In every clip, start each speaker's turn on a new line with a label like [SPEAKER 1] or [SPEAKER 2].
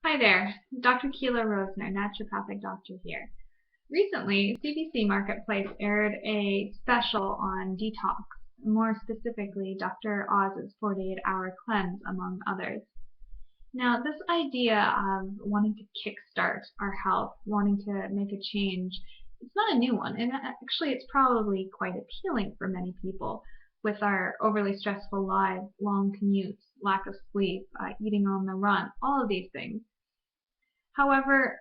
[SPEAKER 1] Hi there, Dr. Keila Roesner, Naturopathic Doctor here. Recently, CBC Marketplace aired a special on detox, more specifically Dr. Oz's 48-hour cleanse, among others. Now, this idea of wanting to kickstart our health, wanting to make a change, it's not a new one, and actually it's probably quite appealing for many people with our overly stressful lives, long commutes, lack of sleep, eating on the run, all of these things. However,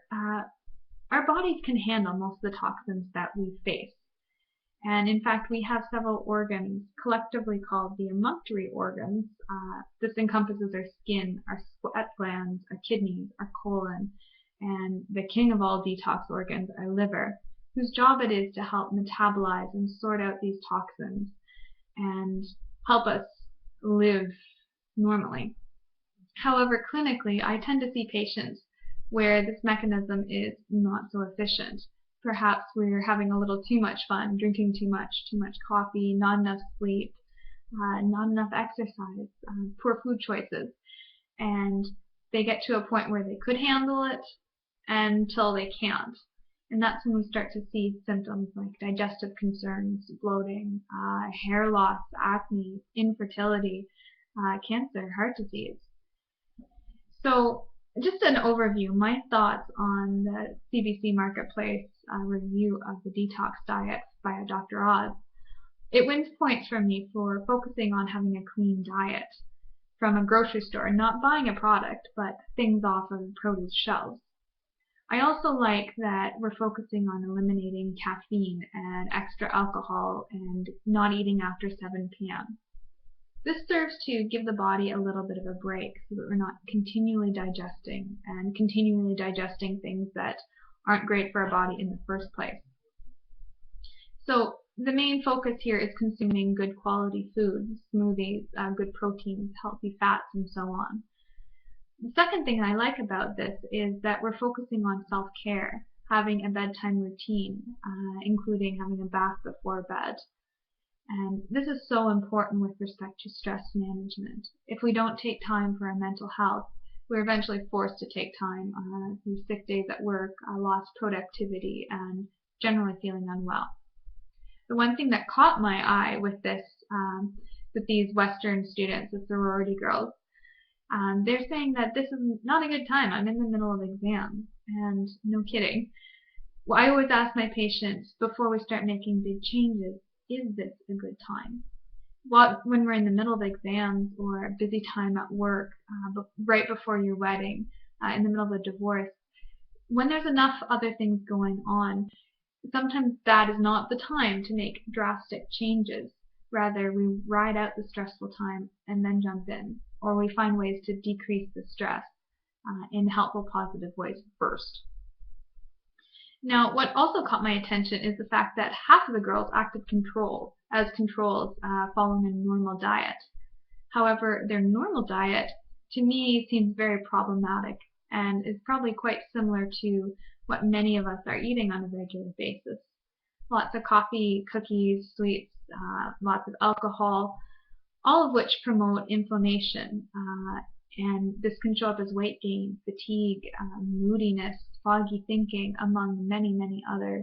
[SPEAKER 1] our bodies can handle most of the toxins that we face. And in fact, we have several organs collectively called the emunctory organs. This encompasses our skin, our sweat glands, our kidneys, our colon, and the king of all detox organs, our liver, whose job it is to help metabolize and sort out these toxins and help us live normally. However, clinically, I tend to see patients where this mechanism is not so efficient. Perhaps we're having a little too much fun, drinking too much coffee, not enough sleep, not enough exercise, poor food choices, and they get to a point where they could handle it until they can't. And that's when we start to see symptoms like digestive concerns, bloating, hair loss, acne, infertility, cancer, heart disease. So just an overview, my thoughts on the CBC Marketplace review of the detox diet by Dr. Oz. It wins points from me for focusing on having a clean diet from a grocery store, not buying a product, but things off of produce shelves. I also like that we're focusing on eliminating caffeine and extra alcohol and not eating after 7 p.m. This serves to give the body a little bit of a break so that we're not continually digesting things that aren't great for our body in the first place. So the main focus here is consuming good quality foods, smoothies, good proteins, healthy fats, and so on. The second thing I like about this is that we're focusing on self-care, having a bedtime routine, including having a bath before bed. And this is so important with respect to stress management. If we don't take time for our mental health, we're eventually forced to take time through sick days at work, lost productivity, and generally feeling unwell. The one thing that caught my eye with this, with these Western students, the sorority girls, they're saying that this is not a good time. I'm in the middle of exams, and no kidding. Well, I always ask my patients before we start making big changes, is this a good time? Well, when we're in the middle of exams or a busy time at work, right before your wedding, in the middle of a divorce, when there's enough other things going on, sometimes that is not the time to make drastic changes. Rather, we ride out the stressful time and then jump in, or we find ways to decrease the stress in helpful, positive ways first. Now, what also caught my attention is the fact that half of the girls acted as controls following a normal diet. However, their normal diet, to me, seems very problematic and is probably quite similar to what many of us are eating on a regular basis. Lots of coffee, cookies, sweets, lots of alcohol, all of which promote inflammation, and this can show up as weight gain, fatigue, moodiness, foggy thinking, among many, many other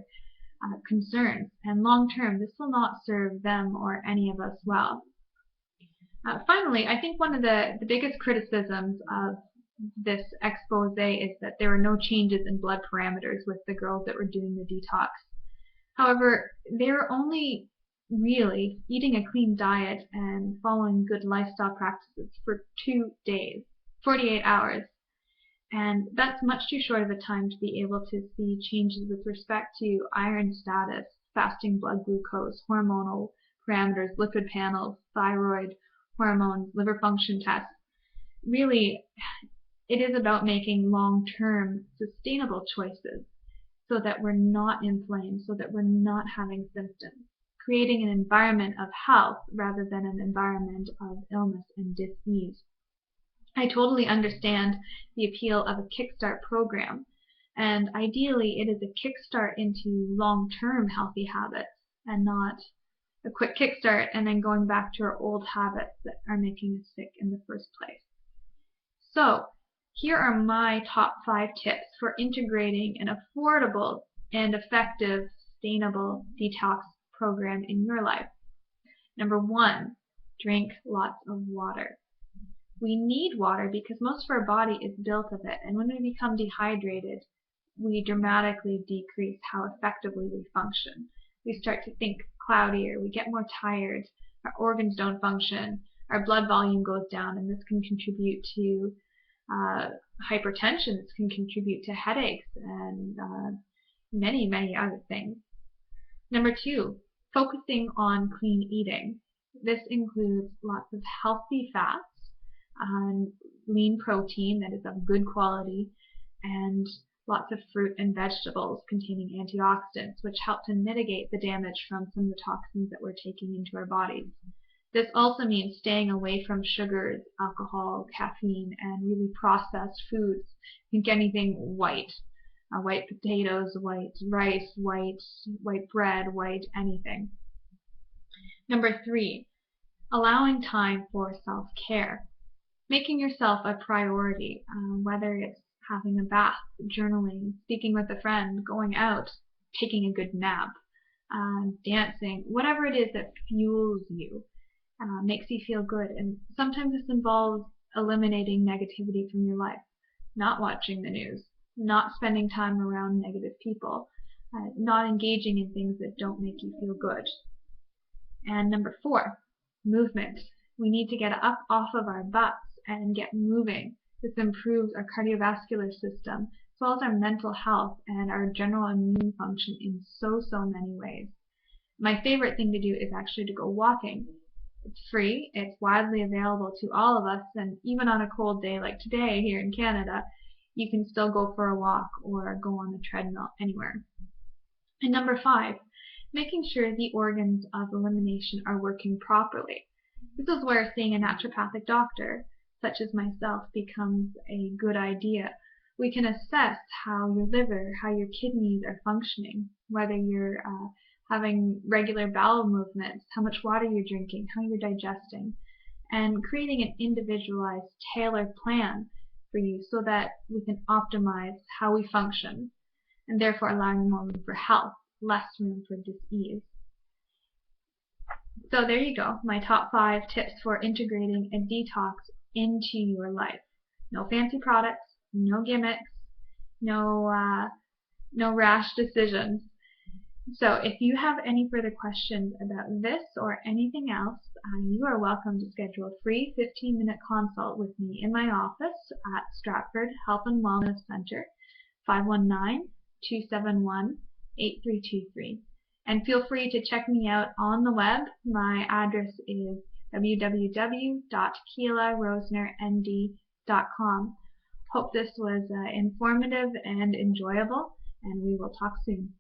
[SPEAKER 1] concerns. And long term, this will not serve them or any of us well. Finally, I think one of the biggest criticisms of this expose is that there were no changes in blood parameters with the girls that were doing the detox. However, they were only really eating a clean diet and following good lifestyle practices for 2 days, 48 hours. And that's much too short of a time to be able to see changes with respect to iron status, fasting blood glucose, hormonal parameters, lipid panels, thyroid hormones, liver function tests. Really, it is about making long-term sustainable choices so that we're not inflamed, so that we're not having symptoms, creating an environment of health rather than an environment of illness and dis-ease. I totally understand the appeal of a kickstart program, and ideally it is a kickstart into long-term healthy habits and not a quick kickstart and then going back to our old habits that are making us sick in the first place. So Here are my top 5 tips for integrating an affordable and effective sustainable detox program in your life. Number 1, drink lots of water. We need water because most of our body is built of it, and when we become dehydrated, we dramatically decrease how effectively we function. We start to think cloudier, we get more tired, our organs don't function, our blood volume goes down, and this can contribute to hypertension. This can contribute to headaches and many, many other things. Number 2, focusing on clean eating. This includes lots of healthy fats, lean protein that is of good quality, and lots of fruit and vegetables containing antioxidants, which help to mitigate the damage from some of the toxins that we're taking into our bodies. This also means staying away from sugars, alcohol, caffeine, and really processed foods. Think anything white. White potatoes, white rice, white bread, white anything. Number 3, allowing time for self-care. Making yourself a priority, whether it's having a bath, journaling, speaking with a friend, going out, taking a good nap, dancing, whatever it is that fuels you, makes you feel good. And sometimes this involves eliminating negativity from your life, not watching the news, not spending time around negative people, not engaging in things that don't make you feel good. And number 4, movement. We need to get up off of our butts and get moving. This improves our cardiovascular system, as well as our mental health and our general immune function in so many ways. My favorite thing to do is actually to go walking. It's free, it's widely available to all of us, and even on a cold day like today here in Canada, you can still go for a walk or go on a treadmill anywhere. And number 5, making sure the organs of elimination are working properly. This is where seeing a naturopathic doctor, such as myself, becomes a good idea. We can assess how your liver, how your kidneys are functioning, whether you're having regular bowel movements, how much water you're drinking, how you're digesting, and creating an individualized, tailored plan for you so that we can optimize how we function, and therefore allowing more room for health, less room for disease. So there you go, my top 5 tips for integrating a detox into your life. No fancy products, no gimmicks, no rash decisions. So if you have any further questions about this or anything else, you are welcome to schedule a free 15-minute consult with me in my office at Stratford Health and Wellness Center, 519-271-8323. And feel free to check me out on the web. My address is www.KeilaRoesnerND.com. Hope this was informative and enjoyable, and we will talk soon.